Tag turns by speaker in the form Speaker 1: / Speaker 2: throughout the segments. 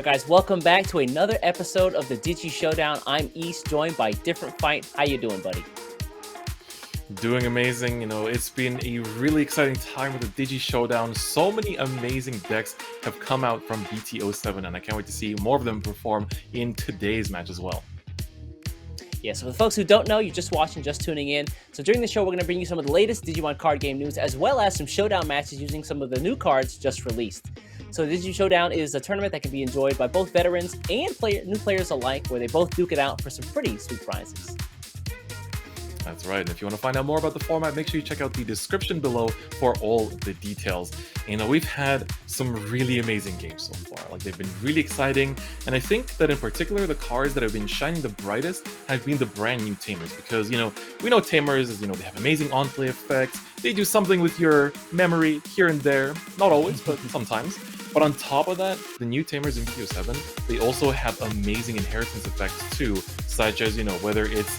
Speaker 1: Hi guys, welcome back to another episode of the Digi-Showdown. I'm East, joined by Different Fight. How you doing, buddy?
Speaker 2: Doing amazing. It's been a really exciting time with the Digi-Showdown. So many amazing decks have come out from BT07, and I can't wait to see more of them perform in today's match as well.
Speaker 1: Yeah, so for the folks who don't know, you're just watching, just tuning in. So during the show, we're going to bring you some of the latest Digimon card game news, as well as some showdown matches using some of the new cards just released. So the Digi-Showdown is a tournament that can be enjoyed by both veterans and new players alike, where they both duke it out for some pretty sweet prizes.
Speaker 2: That's right, and if you want to find out more about the format, make sure you check out the description below for all the details. We've had some really amazing games so far. They've been really exciting, and I think that in particular, the cards that have been shining the brightest have been the brand new Tamers, because, we know Tamers, they have amazing on-play effects, they do something with your memory here and there, not always, but sometimes. But on top of that, the new Tamers in BT07, they also have amazing inheritance effects too, such as, whether it's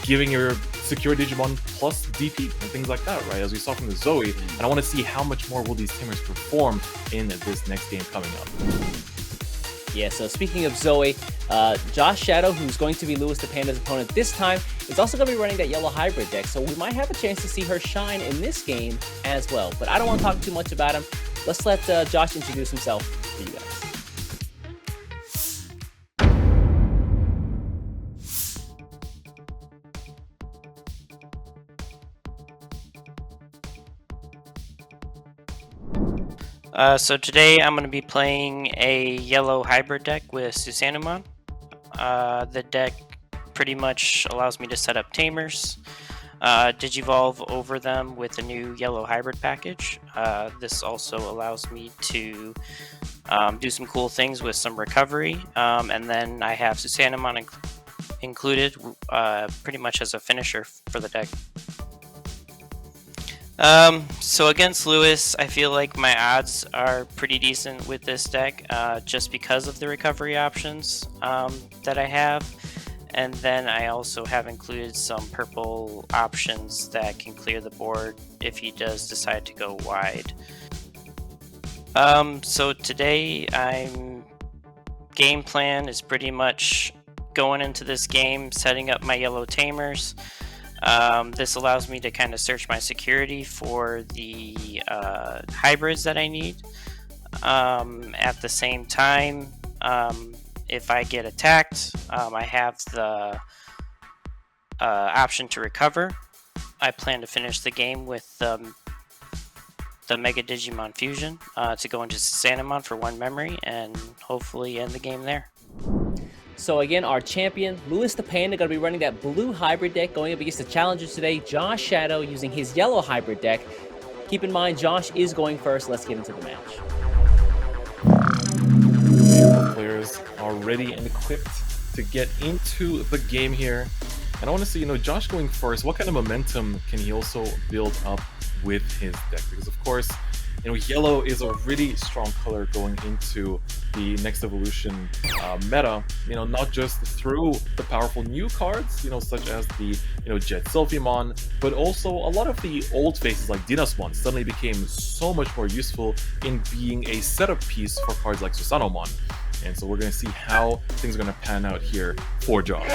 Speaker 2: giving your secure Digimon plus DP and things like that, right? As we saw from the Zoe, and I want to see how much more will these Tamers perform in this next game coming up.
Speaker 1: Yeah, so speaking of Zoe, Josh Shadow, who's going to be Lewis the Panda's opponent this time, is also going to be running that yellow hybrid deck, so we might have a chance to see her shine in this game as well. But I don't want to talk too much about him. Let's let Josh introduce himself for you guys.
Speaker 3: So today I'm going to be playing a yellow hybrid deck with Susanumon. The deck pretty much allows me to set up Tamers, Digivolve over them with the new yellow hybrid package. This also allows me to do some cool things with some recovery, and then I have Susanumon included pretty much as a finisher for the deck. So against Lewis, I feel like my odds are pretty decent with this deck, just because of the recovery options that I have. And then I also have included some purple options that can clear the board if he does decide to go wide. So today, game plan is pretty much going into this game, setting up my yellow Tamers. This allows me to kind of search my security for the hybrids that I need. At the same time, if I get attacked, I have the option to recover. I plan to finish the game with the Mega Digimon Fusion to go into Susanumon for one memory and hopefully end the game there.
Speaker 1: So again, our champion, Lewis the Panda, going to be running that blue hybrid deck going up against the challengers today, Josh Shadow, using his yellow hybrid deck. Keep in mind, Josh is going first. Let's get into the match.
Speaker 2: The players are ready and equipped to get into the game here. And I want to see, Josh going first, what kind of momentum can he also build up with his deck? Because, of course, yellow is a really strong color going into the next evolution meta, not just through the powerful new cards, such as the, Jet Sylphimon, but also a lot of the old faces like Dinasmon suddenly became so much more useful in being a setup piece for cards like Susanumon. And so we're going to see how things are going to pan out here for Josh.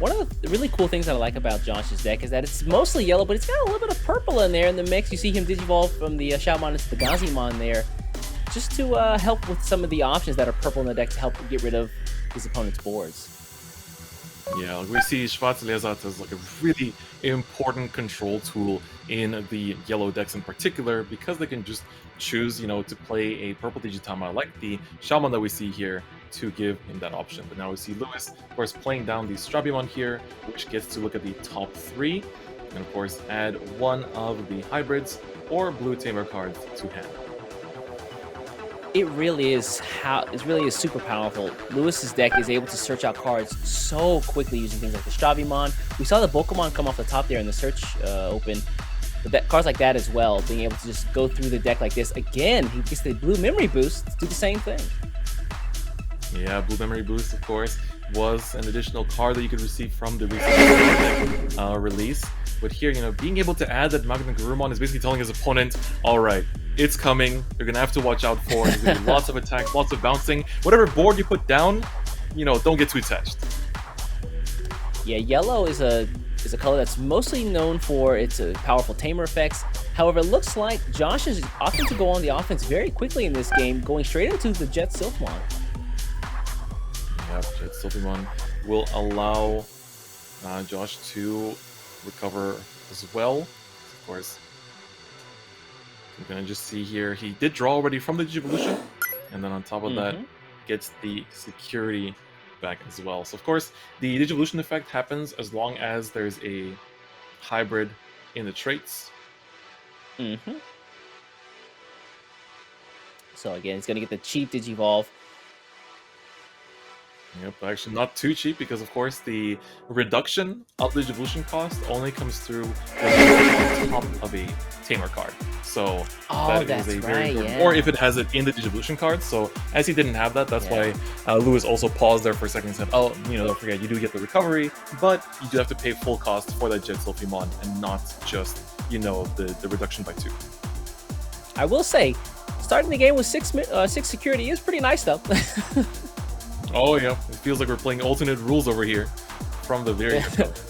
Speaker 1: One of the really cool things that I like about Josh's deck is that it's mostly yellow, but it's got a little bit of purple in there in the mix. You see him Digivolve from the Shoutmon into the Gazimon there, just to help with some of the options that are purple in the deck to help get rid of his opponent's boards.
Speaker 2: Yeah, we see Schwarz-Leersatz as a really important control tool in the yellow decks in particular, because they can just choose, to play a purple Digitama like the Shaman that we see here to give him that option. But now we see Lewis, of course, playing down the Strabimon here, which gets to look at the top three, and of course add one of the hybrids or blue Tamer cards to hand.
Speaker 1: It really is super powerful. Lewis's deck is able to search out cards so quickly using things like the Strabimon. We saw the Bokomon come off the top there in the search open. But cards like that as well, being able to just go through the deck like this. Again, he gets the blue memory boost to do the same thing.
Speaker 2: Yeah, blue memory boost, of course, was an additional card that you could receive from the recent release. But here, being able to add that Magna Garurumon is basically telling his opponent, all right, it's coming. You're going to have to watch out for it. There's going to be lots of attacks, lots of bouncing. Whatever board you put down, don't get too attached.
Speaker 1: Yeah, yellow is a color that's mostly known for its powerful tamer effects. However, it looks like Josh is opting to go on the offense very quickly in this game, going straight into the Jet Silphmon.
Speaker 2: Yep, Jet Silphmon will allow Josh to recover as well. Of course, we're going to just see here, he did draw already from the Digivolution, and then on top of that, gets the security back as well. So of course, the Digivolution effect happens as long as there's a hybrid in the traits.
Speaker 1: So again, he's going to get the cheap Digivolve.
Speaker 2: Yep, actually not too cheap, because of course the reduction of the Digivolution cost only comes through on top of a Tamer card. So that is a very important, or if it has it in the Digivolution card. So as he didn't have that, that's why Lewis also paused there for a second and said, oh, don't forget, you do get the recovery, but you do have to pay full cost for that Jet Silphmon and not just, the reduction by 2.
Speaker 1: I will say, starting the game with 6 security is pretty nice, though.
Speaker 2: Oh yeah, it feels like we're playing alternate rules over here from the very start.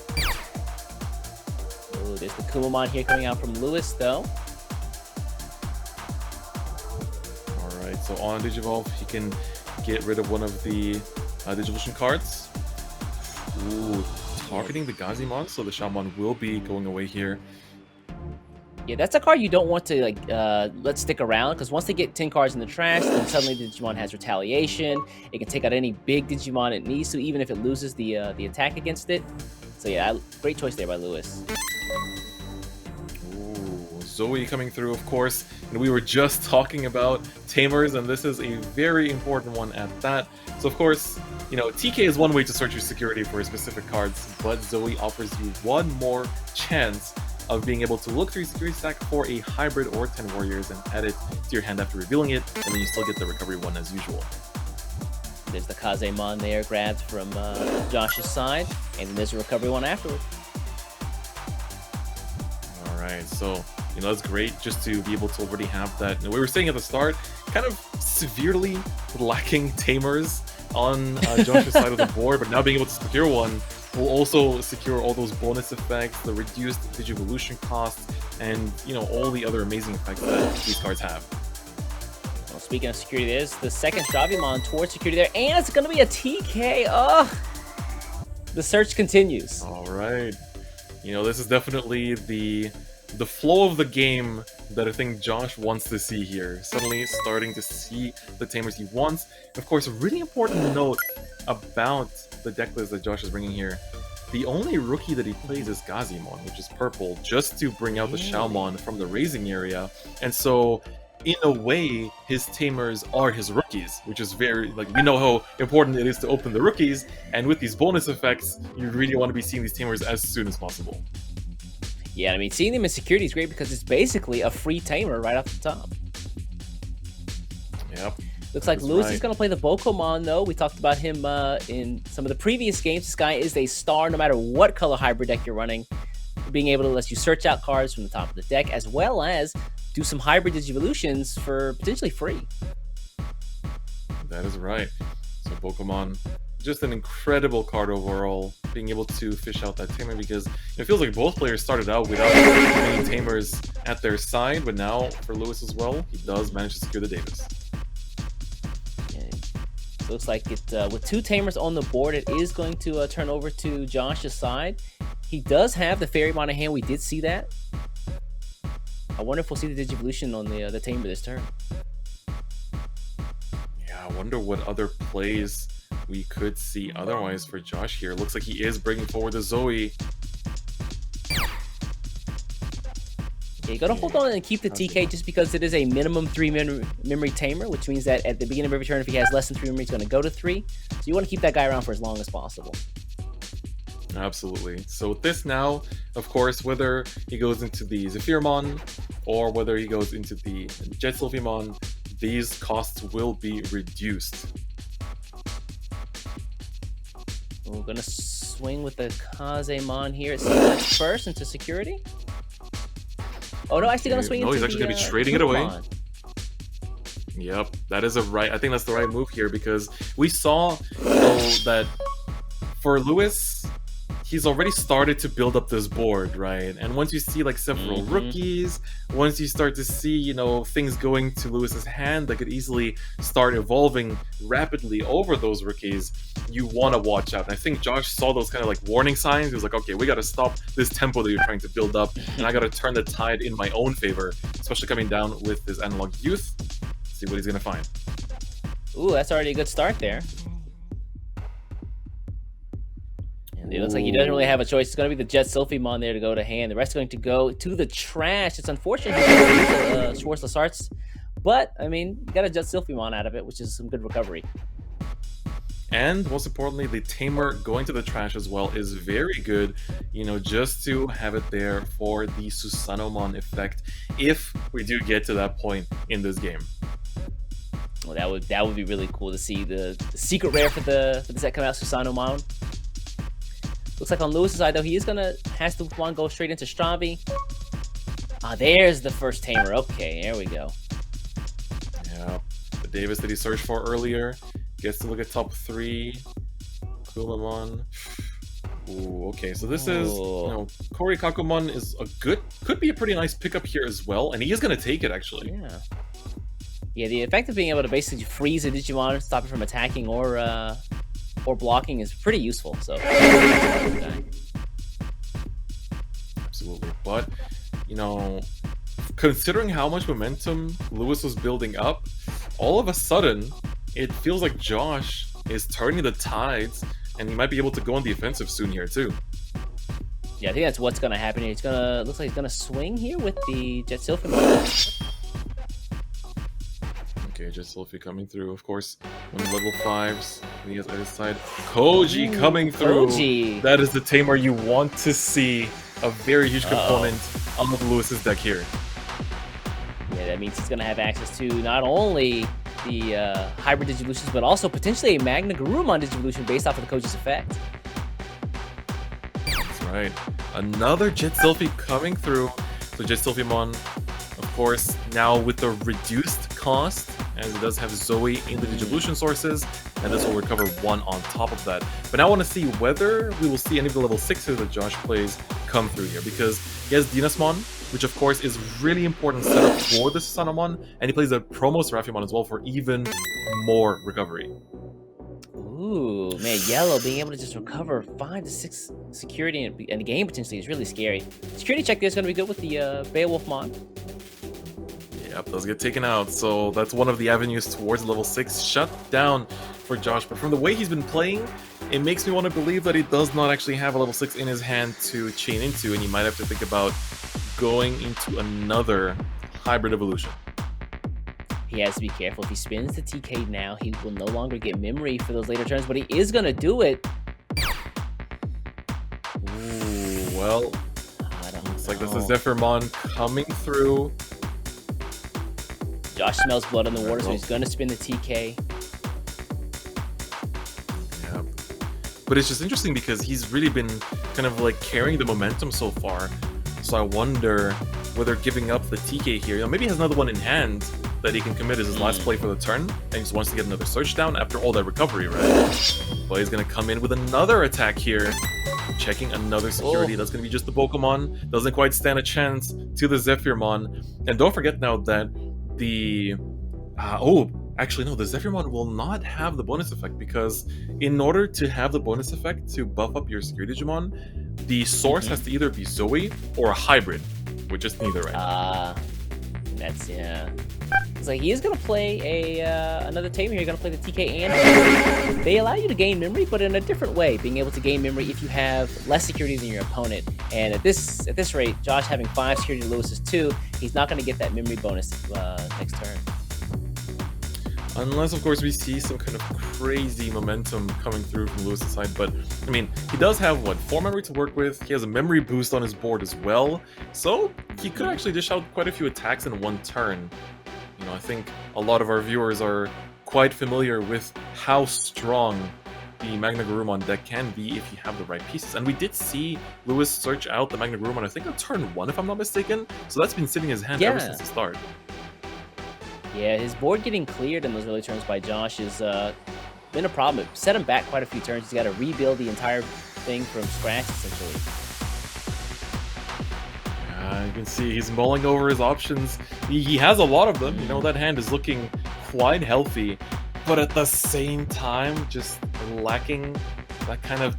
Speaker 1: Oh, there's the Kumamon here coming out from Lewis, though.
Speaker 2: Alright, so on Digivolve, he can get rid of one of the Digivolution cards. Ooh, targeting the Gazimon, so the Shaman will be going away here.
Speaker 1: Yeah, that's a card you don't want to let stick around, because once they get 10 cards in the trash, then suddenly the Digimon has retaliation. It can take out any big Digimon it needs to, even if it loses the attack against it. So yeah, great choice there by Lewis.
Speaker 2: Ooh, Zoe coming through, of course. And we were just talking about Tamers, and this is a very important one at that. So of course, TK is one way to search your security for specific cards, but Zoe offers you one more chance of being able to look through your security stack for a hybrid or 10 warriors and add it to your hand after revealing it, and then you still get the recovery one as usual.
Speaker 1: There's the Kazemon there, grabbed from Josh's side, and then there's a recovery one afterward.
Speaker 2: Alright, so, that's great just to be able to already have that. We were saying at the start, kind of severely lacking Tamers on Josh's side of the board, but now being able to secure one will also secure all those bonus effects, the reduced Digivolution costs, and all the other amazing effects that these cards have.
Speaker 1: Well, speaking of security, there's the second Stravimon towards security there, and it's going to be a TK. The search continues.
Speaker 2: All right, this is definitely the flow of the game that I think Josh wants to see here. Suddenly starting to see the Tamers he wants. And of course, a really important note about the deck list that Josh is bringing here. The only rookie that he plays is Gazimon, which is purple, just to bring out the Shaomon from the raising area. And so, in a way, his Tamers are his rookies, which is very, we know how important it is to open the rookies, and with these bonus effects, you really want to be seeing these Tamers as soon as possible.
Speaker 1: Yeah, I mean, seeing them in security is great because it's basically a free Tamer right off the top.
Speaker 2: Yep.
Speaker 1: Looks like Lewis is going to play the Bokomon, though. We talked about him in some of the previous games. This guy is a star no matter what color hybrid deck you're running. Being able to let you search out cards from the top of the deck, as well as do some hybrid Digivolutions for potentially free.
Speaker 2: That is right. So Bokomon, just an incredible card overall. Being able to fish out that Tamer, because it feels like both players started out without many Tamers at their side, but now for Lewis as well, he does manage to secure the Davis.
Speaker 1: Looks like it with 2 Tamers on the board, it is going to turn over to Josh's side. He does have the Fairymon in hand. We did see that. I wonder if we'll see the Digivolution on the Tamer this turn.
Speaker 2: Yeah, I wonder what other plays we could see otherwise for Josh here. Looks like he is bringing forward the Zoe.
Speaker 1: Yeah, you gotta hold on and keep the TK just because it is a minimum 3 memory Tamer, which means that at the beginning of every turn, if he has less than 3 memory, he's gonna go to 3. So you want to keep that guy around for as long as possible.
Speaker 2: Absolutely. So with this now, of course, whether he goes into the Zephyrmon or whether he goes into the Jet Silphmon, these costs will be reduced.
Speaker 1: We're gonna swing with the Kazemon here. It seems like first into security. Oh no, actually gonna swing
Speaker 2: no,
Speaker 1: into
Speaker 2: he's actually
Speaker 1: the,
Speaker 2: gonna be trading it away.
Speaker 1: Digimon.
Speaker 2: Yep, that is I think that's the right move here because we saw that for Lewis, he's already started to build up this board, right? And once you see like several rookies, once you start to see, you know, things going to Lewis's hand that could easily start evolving rapidly over those rookies, you want to watch out. And I think Josh saw those kind of like warning signs. He was like, okay, we got to stop this tempo that you're trying to build up, and I got to turn the tide in my own favor, especially coming down with this analog youth. See what he's gonna find.
Speaker 1: Ooh, that's already a good start there. And it looks like he doesn't really have a choice. It's going to be the Jet Sylphimon there to go to hand. The rest are going to go to the trash. It's unfortunate he's going to lose Schwartz Arts, but I mean, you got a Jet Sylphimon out of it, which is some good recovery.
Speaker 2: And most importantly, the Tamer going to the trash as well is very good, you know, just to have it there for the Susanomon effect if we do get to that point in this game.
Speaker 1: Well, that would be really cool to see the secret rare for the set come out, Susanomon. Looks like on Lewis's side though, he is gonna has to go straight into Stravi. Ah, there's the first Tamer. Okay, there we go.
Speaker 2: Yeah, the Davis that he searched for earlier gets to look at top 3. Kulamon. Ooh, okay, so this is, you know, Kori Kakumon is could be a pretty nice pickup here as well, and he is gonna take it actually.
Speaker 1: Yeah. Yeah, the effect of being able to basically freeze a Digimon, stop it from attacking or blocking is pretty useful. So,
Speaker 2: absolutely. But you know, considering how much momentum Lewis was building up, all of a sudden it feels like Josh is turning the tides, and he might be able to go on the offensive soon here too.
Speaker 1: Yeah, I think that's what's gonna happen here. Looks like he's gonna swing here with the Jet Sylphimon.
Speaker 2: Okay, Jet Sylphie coming through, of course. On level 5s, he has on his side. Koji coming through.
Speaker 1: Koji.
Speaker 2: That is the Tamer you want to see. A very huge component of Lewis's deck here.
Speaker 1: Yeah, that means he's gonna have access to not only the hybrid Digivolutions, but also potentially a Magna Garurumon Digivolution based off of the Koji's effect.
Speaker 2: That's right. Another Jet Sylphie coming through. So Jet Sylphimon, of course, now with the reduced cost, as it does have Zoe in the Digivolution sources, and this will recover 1 on top of that. But now I want to see whether we will see any of the level 6s that Josh plays come through here, because he has Dinasmon, which of course is really important setup for the Susanomon, and he plays a promo Seraphimon as well for even more recovery.
Speaker 1: Ooh, man, Yellow being able to just recover 5 to 6 security in the game potentially is really scary. Security check there is going to be good with the Beowulfmon.
Speaker 2: Yep, those get taken out, so that's one of the avenues towards level 6 shut down for Josh. But from the way he's been playing, it makes me want to believe that he does not actually have a level 6 in his hand to chain into, and he might have to think about going into another hybrid evolution.
Speaker 1: He has to be careful. If he spins the TK now, he will no longer get memory for those later turns, but he is going to do it.
Speaker 2: Ooh, well, looks like this is
Speaker 1: know.
Speaker 2: Zephyrmon coming through.
Speaker 1: Josh smells blood on the water, so he's going to spin the TK.
Speaker 2: Yeah. But it's just interesting because he's really been kind of like carrying the momentum so far. So I wonder whether giving up the TK here, you know, maybe he has another one in hand that he can commit as his last play for the turn, and he just wants to get another search down after all that recovery, right? But he's going to come in with another attack here, checking another security. That's going to be just the Pokemon. Doesn't quite stand a chance to the Zephyrmon. And don't forget now that the... actually no, the Zephyrmon will not have the bonus effect, because in order to have the bonus effect to buff up your security Digimon, the source has to either be Zoe or a hybrid, which is neither right now.
Speaker 1: That's, yeah. It's like he is going to play another Tamer here. You're going to play the TK and they allow you to gain memory, but in a different way. Being able to gain memory if you have less security than your opponent. And at this rate, Josh having 5 security, Lewis is 2, he's not going to get that memory bonus next turn.
Speaker 2: Unless, of course, we see some kind of crazy momentum coming through from Lewis's side. But, I mean, he does have, 4 memory to work with. He has a memory boost on his board as well. So, he could actually dish out quite a few attacks in 1 turn. You know, I think a lot of our viewers are quite familiar with how strong the Magna Garurumon deck can be if you have the right pieces. And we did see Lewis search out the Magna Garurumon, I think on turn 1 if I'm not mistaken. So that's been sitting in his hand ever since the start.
Speaker 1: Yeah, his board getting cleared in those early turns by Josh has been a problem. It set him back quite a few turns. He's got to rebuild the entire thing from scratch, essentially.
Speaker 2: You can see he's mulling over his options. He has a lot of them. You know, that hand is looking quite healthy, but at the same time, just lacking that kind of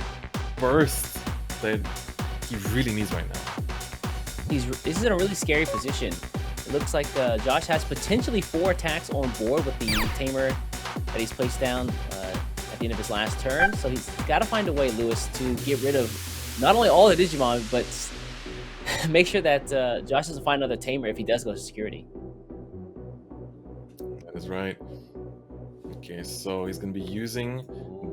Speaker 2: burst that he really needs right now.
Speaker 1: This is in a really scary position. It looks like Josh has potentially 4 attacks on board with the Tamer that he's placed down at the end of his last turn. So he's got to find a way, Lewis, to get rid of not only all the Digimon, but make sure that Josh doesn't find another Tamer if he does go to security.
Speaker 2: That is right. Okay, so he's going to be using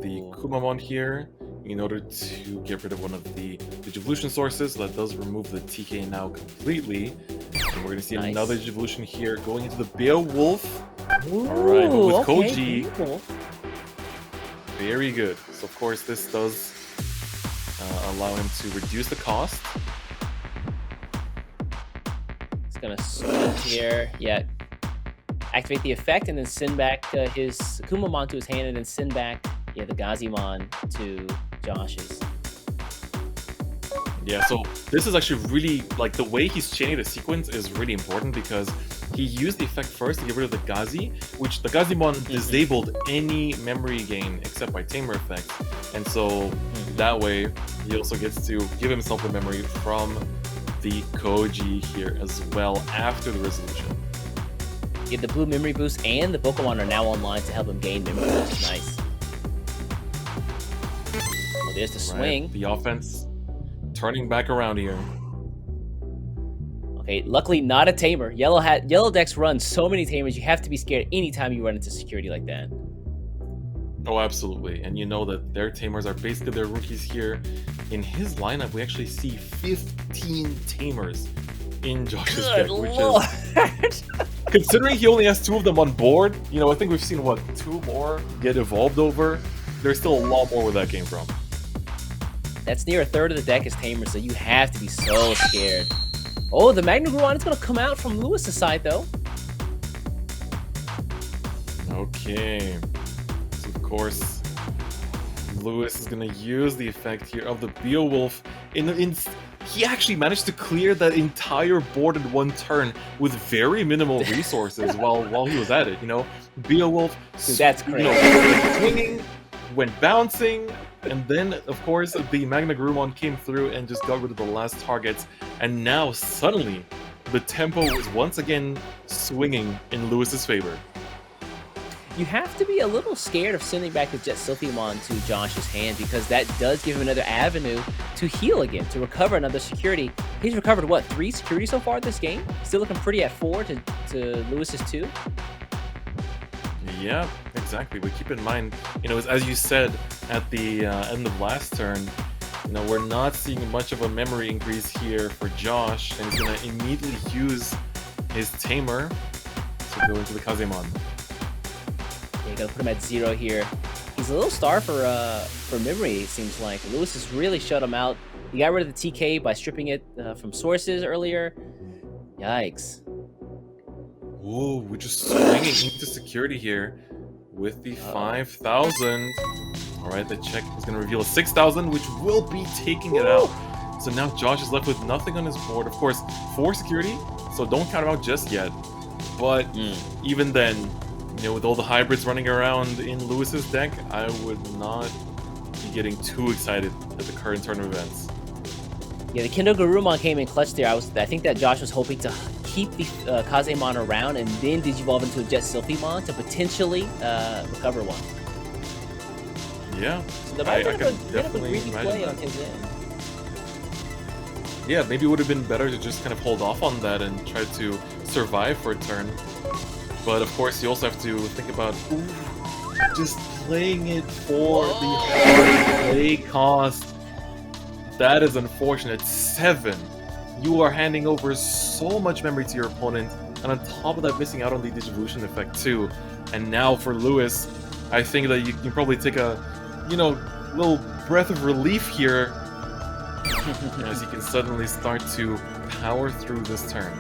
Speaker 2: the Kumamon here in order to get rid of one of the Digivolution sources. So that does remove the TK now completely. And we're going to see another Digivolution here going into the Beowulf. Alright, with Koji.
Speaker 1: Beautiful.
Speaker 2: Very good. So of course this does allow him to reduce the cost.
Speaker 1: He's going to switch here. Yeah. Activate the effect and then send back his Kumamon to his hand and then send back the Gazimon to Josh's.
Speaker 2: Yeah, so this is actually really, like, the way he's chaining the sequence is really important because he used the effect first to get rid of the Gazi, which the Gazimon disabled any memory gain except by Tamer effect. And so that way he also gets to give himself the memory from the Koji here as well after the resolution.
Speaker 1: Yeah, the blue memory boost and the Pokemon are now online to help him gain memory, which is nice. Well, there's the swing.
Speaker 2: Right, the offense turning back around here.
Speaker 1: Okay, luckily not a Tamer. Yellow decks run so many Tamers, you have to be scared anytime you run into security like that.
Speaker 2: Oh, absolutely. And you know that their Tamers are basically their rookies here. In his lineup, we actually see 15 Tamers in Josh's deck, which is... Considering he only has 2 of them on board, you know, I think we've seen, what, 2 more get evolved over? There's still a lot more where that came from.
Speaker 1: That's near a third of the deck is Tamers, so you have to be so scared. Oh, the Magna Garurumon is going to come out from Lewis's side, though.
Speaker 2: Okay. So, of course, Lewis is going to use the effect here of the Beowulf. He actually managed to clear that entire board in one turn with very minimal resources while he was at it, you know? Beowulf,
Speaker 1: dude, that's crazy.
Speaker 2: You know, swinging, went bouncing, and then, of course, the Magna Garurumon came through and just got rid of the last targets. And now, suddenly, the tempo is once again swinging in Lewis's favor.
Speaker 1: You have to be a little scared of sending back the Jet Sylphiamon to Josh's hand because that does give him another avenue to heal again, to recover another security. He's recovered, what, 3 security so far this game? Still looking pretty at 4 to Lewis's 2.
Speaker 2: Yeah, exactly. But keep in mind, you know, as you said at the end of last turn, you know, we're not seeing much of a memory increase here for Josh, and he's going to immediately use his Tamer to go into the Kazemon.
Speaker 1: Yeah, you gotta put him at 0 here. He's a little starved for memory, it seems like. Lewis has really shut him out. He got rid of the TK by stripping it from sources earlier. Yikes.
Speaker 2: Ooh, we're just swinging into security here with the 5,000. Alright, the check is going to reveal a 6,000, which will be taking it out. So now Josh is left with nothing on his board. Of course, 4 security, so don't count him out just yet. But even then, you know, with all the hybrids running around in Lewis's deck, I would not be getting too excited at the current turn of events.
Speaker 1: Yeah, the Kendo Garurumon came in clutch there. I think that Josh was hoping to keep the Kazemon around and then Digivolve into a Jet Sylphiamon to potentially recover one.
Speaker 2: Yeah,
Speaker 1: So there might have been a greedy play on his end.
Speaker 2: Yeah, maybe it would have been better to just kind of hold off on that and try to survive for a turn. But of course, you also have to think about just playing it for the hard play cost. That is unfortunate. 7. You are handing over so much memory to your opponent, and on top of that, missing out on the Digivolution effect too. And now for Lewis, I think that you can probably take a little breath of relief here as he can suddenly start to power through this turn.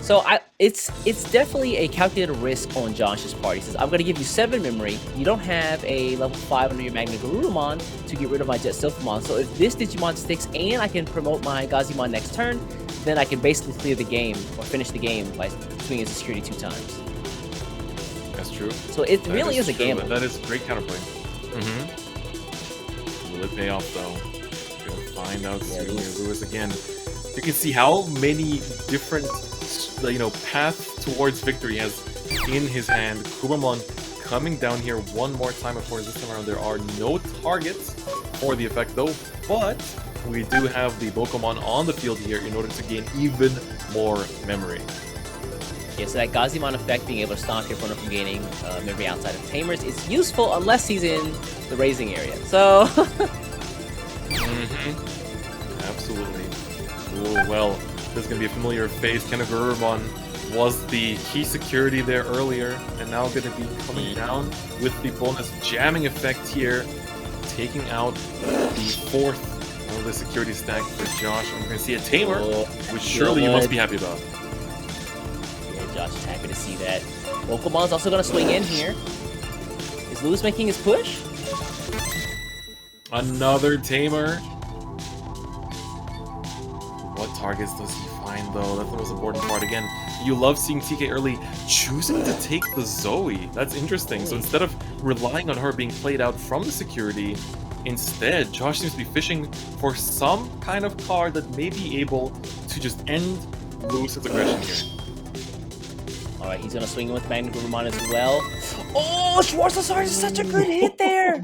Speaker 1: So it's definitely a calculated risk on Josh's part. He says, I'm going to give you 7 memory. You don't have a level 5 under your Magna-Garurumon to get rid of my Jet Silphimon. So if this Digimon sticks and I can promote my Gazimon next turn, then I can basically clear the game or finish the game by swinging his security 2 times.
Speaker 2: That's true.
Speaker 1: So it really is a gamble.
Speaker 2: That is great counterplay. Will it pay off though? We'll find out soon. Lewis again. You can see how many different paths towards victory he has in his hand. Kumamon coming down here one more time. Of course, this time around there are no targets for the effect though, but we do have the Pokemon on the field here in order to gain even more memory.
Speaker 1: Yeah, so that Gazimon effect, being able to stop your opponent from gaining memory outside of Tamers, is useful unless he's in the raising area. So...
Speaker 2: Absolutely. Ooh, well, this is going to be a familiar face. Magna-Garurumon was the key security there earlier, and now going to be coming down with the bonus jamming effect here, taking out the 4th of the security stack for Josh. I'm going to see a Tamer, which surely you must be happy about.
Speaker 1: Yeah, Josh is happy to see that. Pokemon's also going to swing in here. Is Lewis making his push?
Speaker 2: Another Tamer. What targets does he find, though? That's the most important part. Again, you love seeing TK early choosing to take the Zoe. That's interesting. So instead of relying on her being played out from the security, instead, Josh seems to be fishing for some kind of card that may be able to just end Lewis's aggression here.
Speaker 1: Alright, he's going to swing in with Magna-Garurumon as well. Oh, Schwarzelsard is such a good hit there!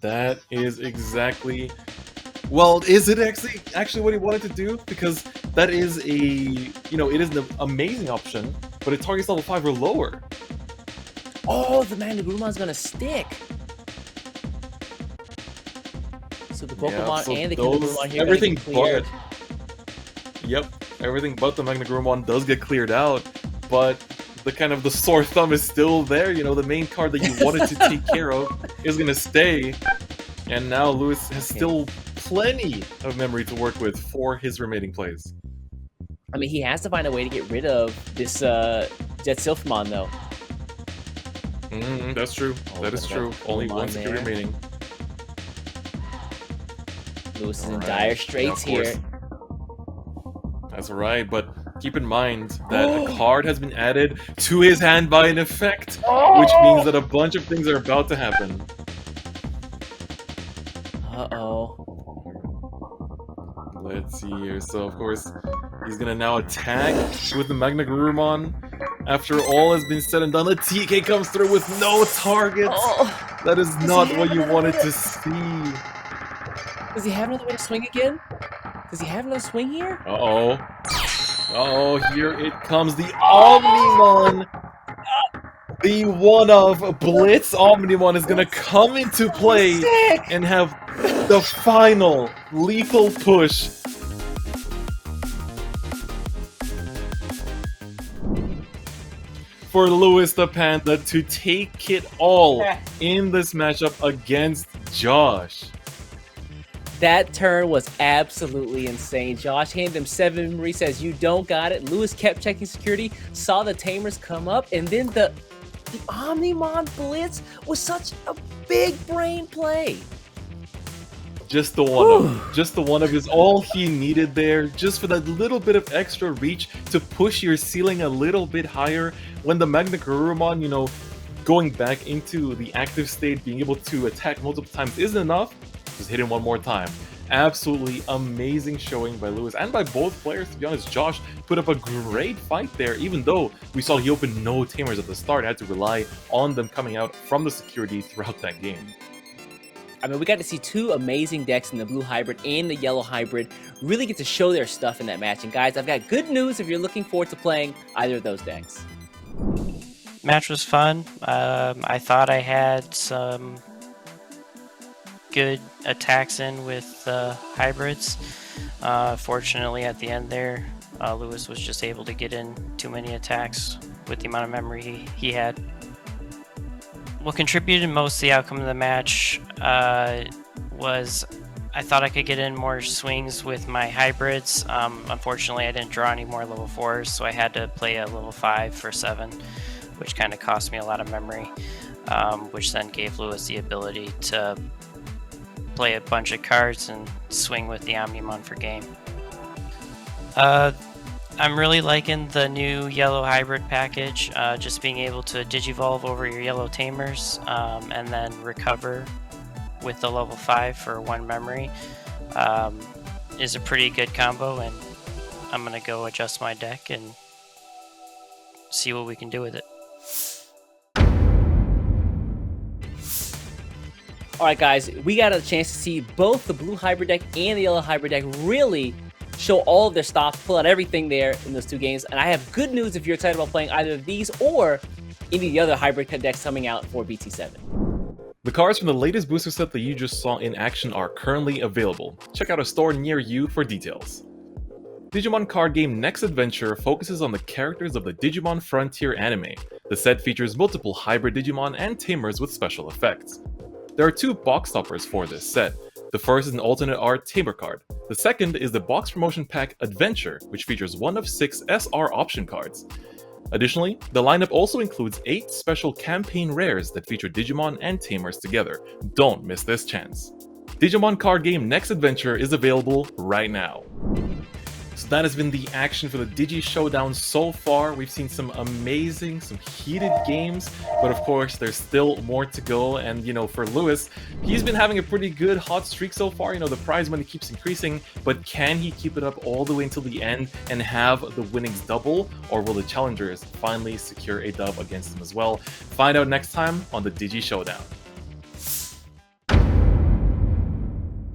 Speaker 2: That is exactly... Well, is it actually what he wanted to do? Because that is it is an amazing option, but it targets level 5 or lower.
Speaker 1: Oh, the Magna-Garurumon's gonna stick. So the Pokemon and the Magna-Garurumon here
Speaker 2: everything
Speaker 1: get cleared.
Speaker 2: Everything but the Magna-Garurumon does get cleared out, but the sore thumb is still there. The main card that you wanted to take care of is gonna stay, and now Lewis has still plenty of memory to work with for his remaining plays.
Speaker 1: I mean, he has to find a way to get rid of this Jet Silphimon, though.
Speaker 2: That's true. That is true. Only one security remaining.
Speaker 1: Lewis is in dire straits here.
Speaker 2: That's right, but keep in mind that a card has been added to his hand by an effect, which means that a bunch of things are about to happen.
Speaker 1: Uh-oh.
Speaker 2: Let's see here. So, of course, he's gonna now attack with the Magna-Garurumon. After all has been said and done, the TK comes through with no targets. That is not what you wanted to see.
Speaker 1: Does he have another way to swing again? Does he have another swing here?
Speaker 2: Uh-oh. Uh-oh, here it comes. The Omnimon! The one-of Blitz Omnimon is gonna come into play and have the final lethal push. For Lewis the Panda to take it all in this matchup against Josh.
Speaker 1: That turn was absolutely insane. Josh handed him 7 memory, says you don't got it. Lewis kept checking security, saw the Tamers come up, and then the Omnimon Blitz was such a big brain play.
Speaker 2: Just the one of is all he needed there, just for that little bit of extra reach to push your ceiling a little bit higher. When the Magna-Garurumon, going back into the active state, being able to attack multiple times isn't enough, just hit him one more time. Absolutely amazing showing by Lewis and by both players. To be honest, Josh put up a great fight there, even though we saw he opened no Tamers at the start, had to rely on them coming out from the security throughout that game.
Speaker 1: I mean, we got to see 2 amazing decks in the blue hybrid and the yellow hybrid really get to show their stuff in that match. And guys, I've got good news if you're looking forward to playing either of those decks.
Speaker 3: Match was fun. I thought I had some good attacks in with hybrids. Fortunately, at the end there, Lewis was just able to get in too many attacks with the amount of memory he had. What contributed most to the outcome of the match was I thought I could get in more swings with my hybrids. Unfortunately, I didn't draw any more level 4s, so I had to play a level 5 for 7, which kind of cost me a lot of memory, which then gave Lewis the ability to play a bunch of cards and swing with the Omnimon for game. I'm really liking the new yellow hybrid package, just being able to digivolve over your yellow tamers and then recover with the level 5 for 1 memory is a pretty good combo, and I'm going to go adjust my deck and see what we can do with it.
Speaker 1: Alright guys, we got a chance to see both the blue hybrid deck and the yellow hybrid deck really show all of their stops, pull out everything there in those 2 games. And I have good news if you're excited about playing either of these or any of the other hybrid decks coming out for BT7.
Speaker 2: The cards from the latest booster set that you just saw in action are currently available. Check out a store near you for details. Digimon Card Game Next Adventure focuses on the characters of the Digimon Frontier anime. The set features multiple hybrid Digimon and tamers with special effects. There are 2 box toppers for this set. The first is an alternate art tamer card. The second is the box promotion pack Adventure, which features 1 of 6 SR option cards. Additionally, the lineup also includes 8 special campaign rares that feature Digimon and tamers together. Don't miss this chance. Digimon Card Game Next Adventure is available right now. So that has been the action for the Digi-SHOWDOWN so far. We've seen some amazing, some heated games, but of course there's still more to go. And for Lewis, he's been having a pretty good hot streak so far. The prize money keeps increasing, but can he keep it up all the way until the end and have the winnings double, or will the challengers finally secure a dub against him as well? Find out next time on the Digi-SHOWDOWN.